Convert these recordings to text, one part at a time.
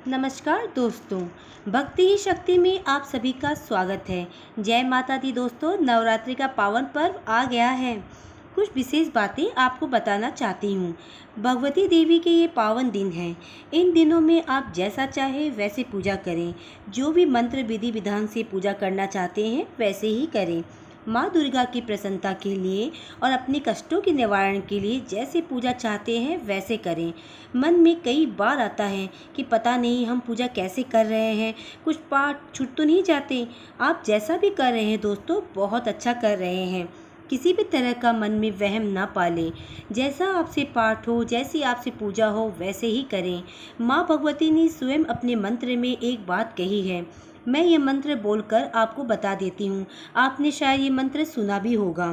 नमस्कार दोस्तों, भक्ति ही शक्ति में आप सभी का स्वागत है। जय माता दी दोस्तों, नवरात्रि का पावन पर्व आ गया है। कुछ विशेष बातें आपको बताना चाहती हूँ। भगवती देवी के ये पावन दिन हैं। इन दिनों में आप जैसा चाहे वैसे पूजा करें। जो भी मंत्र विधि विधान से पूजा करना चाहते हैं वैसे ही करें। माँ दुर्गा की प्रसन्नता के लिए और अपने कष्टों के निवारण के लिए जैसे पूजा चाहते हैं वैसे करें। मन में कई बार आता है कि पता नहीं हम पूजा कैसे कर रहे हैं, कुछ पाठ छूट तो नहीं जाते। आप जैसा भी कर रहे हैं दोस्तों, बहुत अच्छा कर रहे हैं। किसी भी तरह का मन में वहम ना पालें। जैसा आपसे पाठ हो, जैसी आपसे पूजा हो वैसे ही करें। माँ भगवती ने स्वयं अपने मंत्र में एक बात कही है। मैं ये मंत्र बोलकर आपको बता देती हूँ। आपने शायद ये मंत्र सुना भी होगा।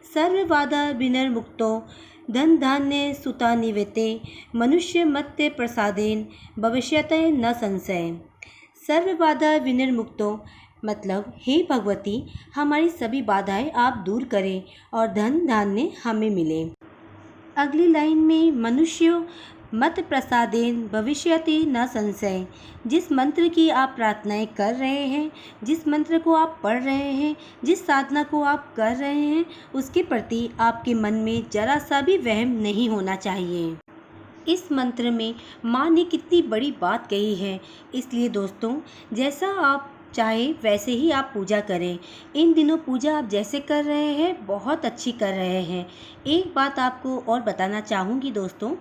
सर्वबाधा विनिर्मुक्तो धन धान्य सुता निवेते मनुष्य मत्य प्रसादेन भविष्यते न संशय। सर्वबाधा विनिर्मुक्तो मतलब हे भगवती, हमारी सभी बाधाएं आप दूर करें और धन धान्य हमें मिले। अगली लाइन में मनुष्यों मत प्रसादेन भविष्यति न संशय। जिस मंत्र की आप प्रार्थनाएं कर रहे हैं, जिस मंत्र को आप पढ़ रहे हैं, जिस साधना को आप कर रहे हैं, उसके प्रति आपके मन में जरा सा भी वहम नहीं होना चाहिए। इस मंत्र में माँ ने कितनी बड़ी बात कही है। इसलिए दोस्तों, जैसा आप चाहे वैसे ही आप पूजा करें। इन दिनों पूजा आप जैसे कर रहे हैं बहुत अच्छी कर रहे हैं। एक बात आपको और बताना चाहूँगी दोस्तों,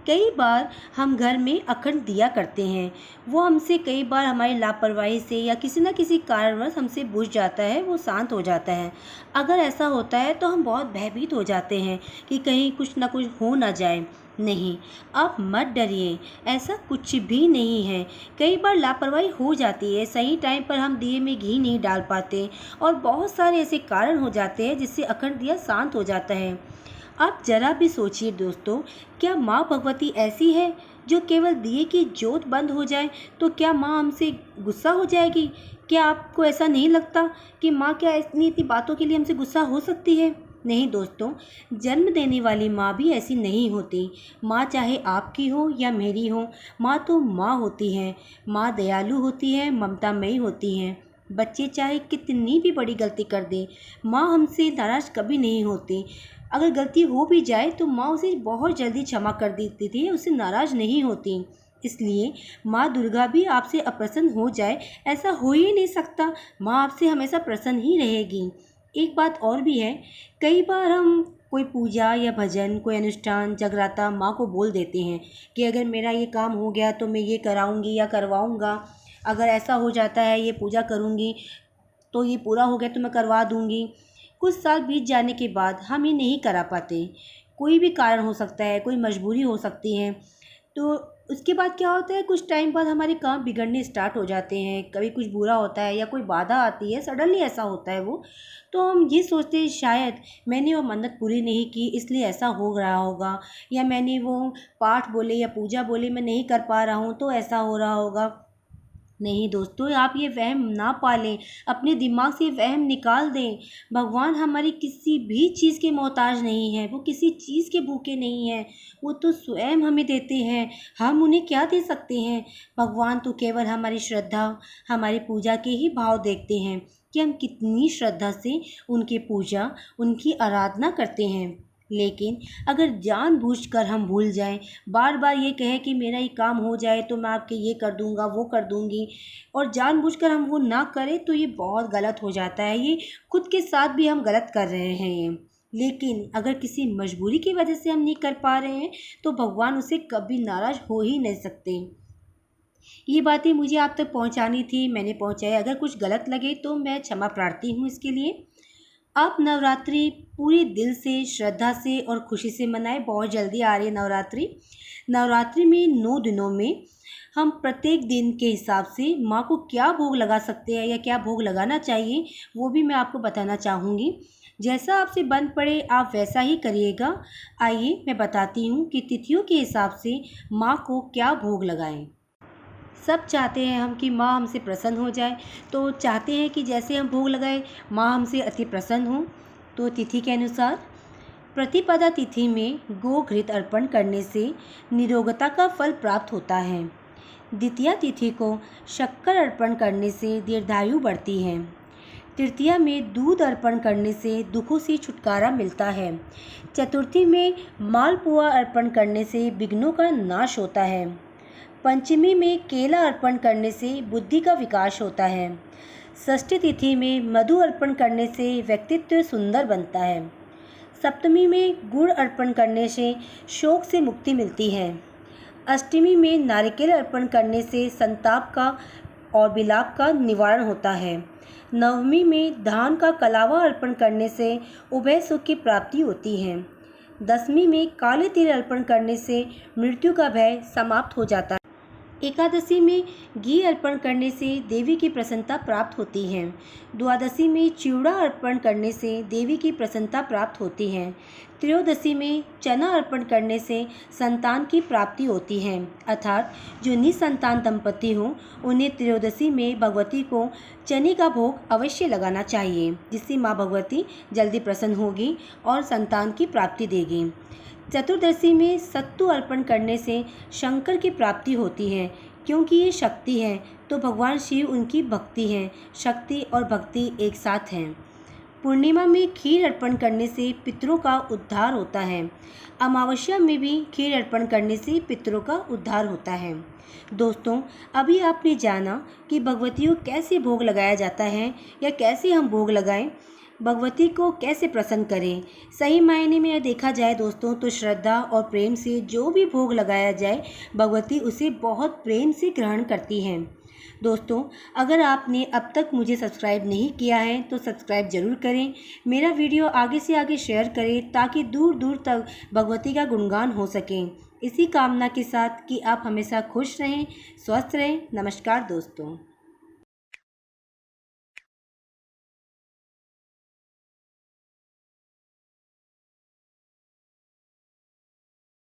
कई बार हम घर में अखंड दिया करते हैं। वो हमसे कई बार हमारी लापरवाही से या किसी न किसी कारणवश हमसे बुझ जाता है, वो शांत हो जाता है। अगर ऐसा होता है तो हम बहुत भयभीत हो जाते हैं कि कहीं कुछ ना कुछ हो ना जाए। नहीं, आप मत डरिए, ऐसा कुछ भी नहीं है। कई बार लापरवाही हो जाती है, सही टाइम पर हम दिए में घी नहीं डाल पाते और बहुत सारे ऐसे कारण हो जाते हैं जिससे अखंड दिया शांत हो जाता है। आप जरा भी सोचिए दोस्तों, क्या माँ भगवती ऐसी है जो केवल दिए की जोत बंद हो जाए तो क्या माँ हमसे गुस्सा हो जाएगी? क्या आपको ऐसा नहीं लगता कि माँ क्या इतनी इतनी बातों के लिए हमसे गुस्सा हो सकती है? नहीं दोस्तों, जन्म देने वाली माँ भी ऐसी नहीं होती। माँ चाहे आपकी हो या मेरी हो, माँ तो माँ होती है। माँ दयालु होती है, ममतामयी होती हैं। बच्चे चाहे कितनी भी बड़ी गलती कर दें, माँ हमसे नाराज़ कभी नहीं होती। अगर गलती हो भी जाए तो माँ उसे बहुत जल्दी क्षमा कर देती थी, उससे नाराज़ नहीं होती। इसलिए माँ दुर्गा भी आपसे अप्रसन्न हो जाए ऐसा हो ही नहीं सकता। माँ आपसे हमेशा प्रसन्न ही रहेगी। एक बात और भी है, कई बार हम कोई पूजा या भजन, कोई अनुष्ठान, जगराता माँ को बोल देते हैं कि अगर मेरा ये काम हो गया तो मैं ये कराऊंगी या करवाऊंगा। अगर ऐसा हो जाता है, ये पूजा करूंगी तो ये पूरा हो गया तो मैं करवा दूंगी। कुछ साल बीत जाने के बाद हम ये नहीं करा पाते। कोई भी कारण हो सकता है, कोई मजबूरी हो सकती है। तो उसके बाद क्या होता है, कुछ टाइम बाद हमारे काम बिगड़ने स्टार्ट हो जाते हैं। कभी कुछ बुरा होता है या कोई बाधा आती है, सडनली ऐसा होता है वो। तो हम ये सोचते हैं शायद मैंने वो मन्नत पूरी नहीं की इसलिए ऐसा हो रहा होगा, या मैंने वो पाठ बोले या पूजा बोले मैं नहीं कर पा रहा हूँ तो ऐसा हो रहा होगा। नहीं दोस्तों, आप ये वहम ना पालें, अपने दिमाग से वहम निकाल दें। भगवान हमारी किसी भी चीज़ के मोहताज नहीं है, वो किसी चीज़ के भूखे नहीं हैं। वो तो स्वयं हमें देते हैं, हम उन्हें क्या दे सकते हैं। भगवान तो केवल हमारी श्रद्धा, हमारी पूजा के ही भाव देखते हैं कि हम कितनी श्रद्धा से उनकी पूजा, उनकी आराधना करते हैं। लेकिन अगर जानबूझकर हम भूल जाएं, बार बार ये कहें कि मेरा ये काम हो जाए तो मैं आपके ये कर दूंगा, वो कर दूंगी, और जानबूझकर हम वो ना करें तो ये बहुत गलत हो जाता है। ये खुद के साथ भी हम गलत कर रहे हैं ये। लेकिन अगर किसी मजबूरी की वजह से हम नहीं कर पा रहे हैं तो भगवान उसे कभी नाराज़ हो ही नहीं सकते। ये बातें मुझे आप तक पहुंचानी थी, मैंने पहुंचाई। अगर कुछ गलत लगे तो मैं क्षमा प्रार्थी हूँ इसके लिए। आप नवरात्रि पूरे दिल से, श्रद्धा से और खुशी से मनाएं। बहुत जल्दी आ रही है नवरात्रि। नवरात्रि में 9 दिनों में हम प्रत्येक दिन के हिसाब से माँ को क्या भोग लगा सकते हैं या क्या भोग लगाना चाहिए वो भी मैं आपको बताना चाहूँगी। जैसा आपसे बन पड़े आप वैसा ही करिएगा। आइए मैं बताती हूँ कि तिथियों के हिसाब से माँ को क्या भोग लगाएं। सब चाहते हैं हम कि माँ हमसे प्रसन्न हो जाए, तो चाहते हैं कि जैसे हम भोग लगाए माँ हमसे अति प्रसन्न हो। तो तिथि के अनुसार प्रतिपदा तिथि में गो घृत अर्पण करने से निरोगता का फल प्राप्त होता है। द्वितीया तिथि को शक्कर अर्पण करने से दीर्घायु बढ़ती है। तृतीया में दूध अर्पण करने से दुखों से छुटकारा मिलता है। चतुर्थी में मालपुआ अर्पण करने से विघ्नों का नाश होता है। पंचमी में केला अर्पण करने से बुद्धि का विकास होता है। षष्ठी तिथि में मधु अर्पण करने से व्यक्तित्व सुंदर बनता है। सप्तमी में गुड़ अर्पण करने से शोक से मुक्ति मिलती है। अष्टमी में नारिकेल अर्पण करने से संताप का और विलाप का निवारण होता है। नवमी में धान का कलावा अर्पण करने से उभय सुख की प्राप्ति होती है। दसवीं में काले तिल अर्पण करने से मृत्यु का भय समाप्त हो जाता है। एकादशी में घी अर्पण करने से देवी की प्रसन्नता प्राप्त होती है। द्वादशी में चिवड़ा अर्पण करने से देवी की प्रसन्नता प्राप्त होती है। त्रयोदशी में चना अर्पण करने से संतान की प्राप्ति होती है। अर्थात जो निसंतान दंपति हों उन्हें त्रयोदशी में भगवती को चने का भोग अवश्य लगाना चाहिए, जिससे माँ भगवती जल्दी प्रसन्न होगी और संतान की प्राप्ति देगी। चतुर्दशी में सत्तू अर्पण करने से शंकर की प्राप्ति होती है, क्योंकि ये शक्ति है तो भगवान शिव उनकी भक्ति है। शक्ति और भक्ति एक साथ हैं। पूर्णिमा में खीर अर्पण करने से पितरों का उद्धार होता है। अमावस्या में भी खीर अर्पण करने से पितरों का उद्धार होता है। दोस्तों, अभी आपने जाना कि भगवती को कैसे भोग लगाया जाता है या कैसे हम भोग लगाएं, भगवती को कैसे प्रसन्न करें। सही मायने में देखा जाए दोस्तों तो श्रद्धा और प्रेम से जो भी भोग लगाया जाए भगवती उसे बहुत प्रेम से ग्रहण करती हैं। दोस्तों, अगर आपने अब तक मुझे सब्सक्राइब नहीं किया है तो सब्सक्राइब ज़रूर करें। मेरा वीडियो आगे से आगे शेयर करें ताकि दूर दूर तक भगवती का गुणगान हो सके। इसी कामना के साथ कि आप हमेशा खुश रहें, स्वस्थ रहें। नमस्कार दोस्तों।